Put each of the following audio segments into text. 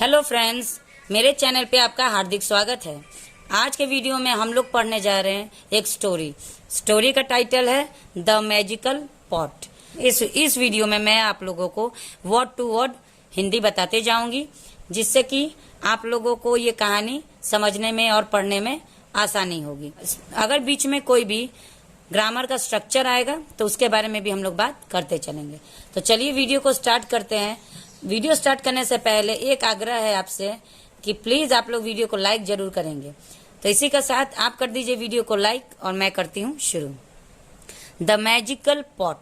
Hello friends, मेरे channel पे आपका हार्दिक स्वागत है। आज के वीडियो में हम लोग पढ़ने जा रहे हैं एक स्टोरी का टाइटल है द मैजिकल पॉट। इस वीडियो में मैं आप लोगों को वर्ड टू वर्ड हिंदी बताते जाऊंगी, जिससे कि आप लोगों को ये कहानी समझने में और पढ़ने में आसानी होगी। अगर बीच में कोई भी ग्रामर का स्ट्रक्चर आएगा तो उसके बारे में भी हम लोग बात करते चलेंगे। तो चलिए वीडियो को स्टार्ट करते हैं। वीडियो स्टार्ट करने से पहले एक आग्रह है आपसे कि प्लीज आप लोग वीडियो को लाइक जरूर करेंगे। तो इसी के साथ आप कर दीजिए वीडियो को लाइक और मैं करती हूँ शुरू। The magical pot.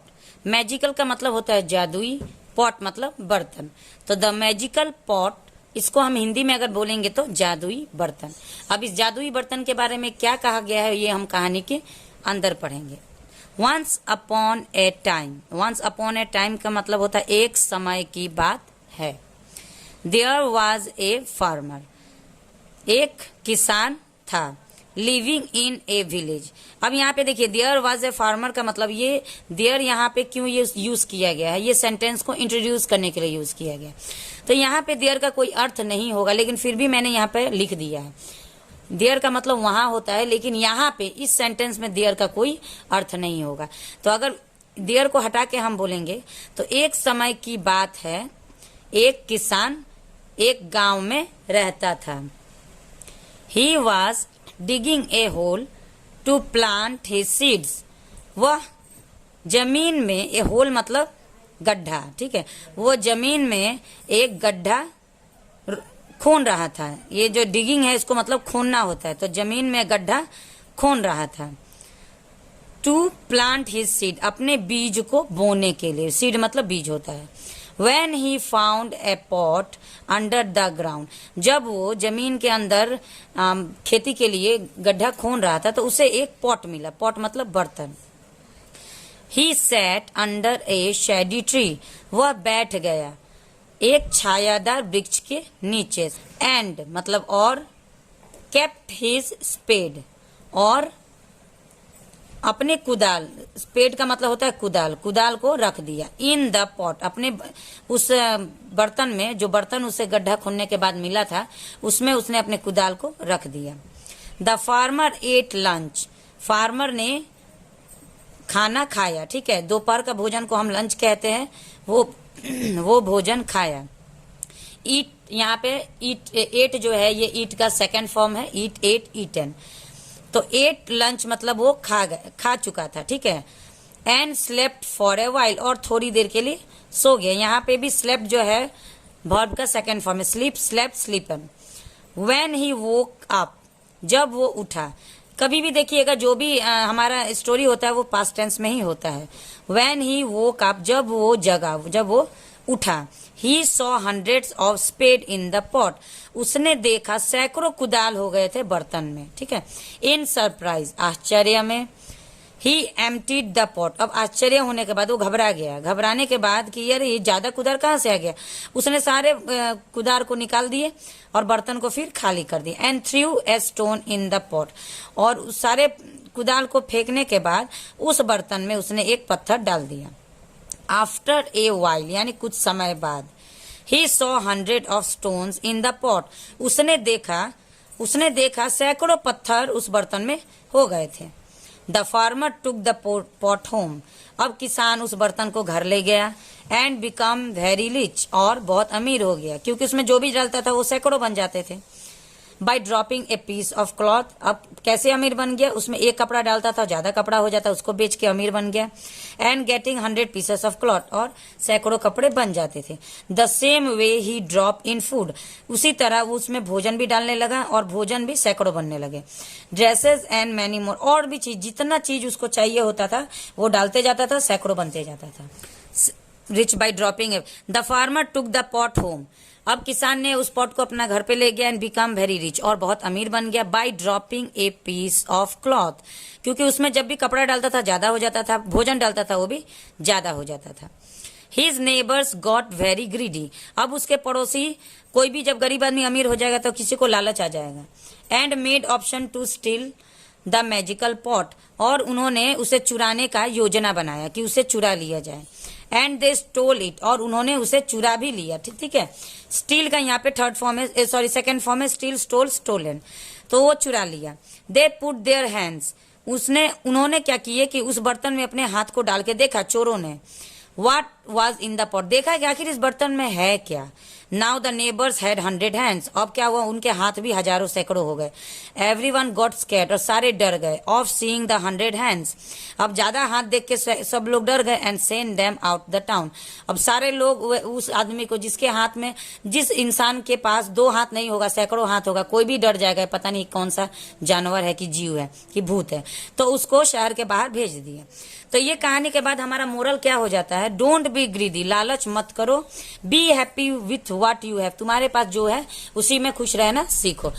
मैजिकल का मतलब होता है जादुई, पॉट मतलब बर्तन। तो द मैजिकल पॉट, इसको हम हिंदी में अगर बोलेंगे तो जादुई बर्तन। अब इस जादुई बर्तन के बारे में क्या कहा गया है ये हम कहानी के अंदर पढ़ेंगे। Once upon a time. Once upon a time का मतलब होता है एक समय की बात है। There was a farmer. एक किसान था। Living in a village. अब यहाँ पे देखिए देयर वॉज ए फार्मर का मतलब ये देयर यहाँ पे क्यों ये यूज किया गया है, ये सेंटेंस को इंट्रोड्यूस करने के लिए यूज किया गया। तो यहाँ पे देयर का कोई अर्थ नहीं होगा, लेकिन फिर भी मैंने यहाँ पे लिख दिया है। देयर का मतलब वहां होता है, लेकिन यहाँ पे इस सेंटेंस में देयर का कोई अर्थ नहीं होगा। तो अगर देयर को हटा के हम बोलेंगे तो एक समय की बात है, एक किसान एक गांव में रहता था। He was digging a hole to plant his seeds. वह जमीन में, ए होल मतलब गड्ढा, ठीक है, वो जमीन में एक गड्ढा खोन रहा था। ये जो डिगिंग है इसको मतलब खोनना होता है, तो जमीन में गड्ढा खोन रहा था। टू प्लांट हिज सीड, अपने बीज को बोने के लिए। सीड मतलब बीज होता है। When he found a pot under the ground, जब वो जमीन के अंदर खेती के लिए गड्ढा खोन रहा था तो उसे एक पॉट मिला। पॉट मतलब बर्तन। He sat under a shady tree, वह बैठ गया एक छायादार वृक्ष के नीचे। एंड मतलब और, kept his spade, और अपने कुदाल, स्पेड का मतलब होता है कुदाल, कुदाल को रख दिया। इन द पॉट, अपने उस बर्तन में, जो बर्तन उसे गड्ढा खोदने के बाद मिला था उसमें उसने अपने कुदाल को रख दिया। The farmer ate lunch. Farmer ने खाना खाया, ठीक है, दोपहर का भोजन को हम लंच कहते हैं, वो भोजन खाया। ईट, यहाँ पे ईट, एट जो है ये ईट का सेकेंड फॉर्म है। ईट, एट, ईटन। तो एट लंच मतलब वो खा चुका था, ठीक है। And slept for a while, और थोड़ी देर के लिए सो गया। यहाँ पे भी स्लेप्ट जो है वर्ब का सेकेंड फॉर्म है। स्लीप, स्लेप्ट, स्लीपन। व्हेन ही वोक अप, जब वो उठा। कभी भी देखिएगा जो भी हमारा स्टोरी होता है वो पास्ट टेंस में ही होता है। व्हेन ही वोक अप, जब वो जगा, जब वो उठा। He saw hundreds of spade in the pot, उसने देखा सैकड़ों कुदाल हो गए थे बर्तन में, ठीक है। इन सरप्राइज, आश्चर्य में। ही एम्प्टीड द पॉट, अब आश्चर्य होने के बाद वो घबरा गया। घबराने के बाद कि यार ये ज्यादा कुदाल कहाँ से आ गया, उसने सारे कुदाल को निकाल दिए और बर्तन को फिर खाली कर दिया। And through a stone in the pot, और सारे कुदाल को फेंकने के बाद उस बर्तन में उसने एक पत्थर डाल दिया। आफ्टर ए वाइल, यानी कुछ समय बाद। He saw hundred of stones in the pot, उसने देखा सैकड़ों पत्थर उस बर्तन में हो गए थे। The farmer took the pot home, अब किसान उस बर्तन को घर ले गया। एंड बिकम वेरी रिच, और बहुत अमीर हो गया, क्योंकि उसमें जो भी डालता था वो सैकड़ों बन जाते थे। By dropping a piece of cloth, अब कैसे अमीर बन गया, उसमें एक कपड़ा डालता था, ज्यादा कपड़ा हो जाता, उसको बेच के अमीर बन गया। And getting 100 pieces of cloth, और सैकड़ों कपड़े बन जाते थे। The same way he drop in food, उसी तरह वो उसमें भोजन भी डालने लगा और भोजन भी सैकड़ों बनने लगे। ड्रेसेस एंड मैनी मोर, और भी चीज, जितना चीज उसको चाहिए होता था वो डालते जाता था, सैकड़ों बनते जाता था। Rich by dropping. The farmer took the pot home, अब किसान ने उस पॉट को अपना घर पे ले गया। एंड बिकम वेरी रिच, और बहुत अमीर बन गया। By dropping a piece of cloth, क्योंकि उसमें जब भी कपड़ा डालता था ज्यादा हो जाता था, भोजन डालता था वो भी ज्यादा हो जाता था। His neighbours got very greedy, अब उसके पड़ोसी, कोई भी जब गरीब आदमी अमीर हो जाएगा तो किसी को लालच आ जाएगा। And made option to steal the magical pot, और उन्होंने उसे चुराने का योजना बनाया कि उसे चुरा लिया जाए। एंड दे स्टोल इट, और उन्होंने उसे चुरा भी लिया। ठीक है, स्टील का यहाँ पे थर्ड फॉर्म है, सॉरी सेकंड फॉर्म है स्टील, स्टोल, स्टोलन, तो वो चुरा लिया। दे पुट देयर हैंड्स, उन्होंने क्या किए कि उस बर्तन में अपने हाथ को डाल के देखा चोरों ने। What was in the pot, देखा कि आखिर इस बर्तन में है क्या। Now the neighbors had 100 hands, अब क्या हुआ, उनके हाथ भी हजारों सैकड़ों हो गए। Everyone got scared, और सारे डर गए। Of seeing the 100 hands, अब ज्यादा हाथ देख के सब लोग डर गए। And sent them out the town, अब सारे लोग उस आदमी को जिसके हाथ में, जिस इंसान के पास 2 हाथ नहीं होगा सैकड़ों हाथ होगा, कोई भी डर जाएगा, पता नहीं कौन सा जानवर है कि जीव है कि भूत है, तो उसको शहर के बाहर भेज दिया। तो ये कहानी के बाद हमारा मोरल क्या हो जाता है, डोंट बी ग्रीडी, लालच मत करो। Be happy with what you have, तुम्हारे पास जो है उसी में खुश रहना सीखो।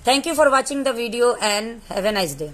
Thank you for watching the video and have a nice day.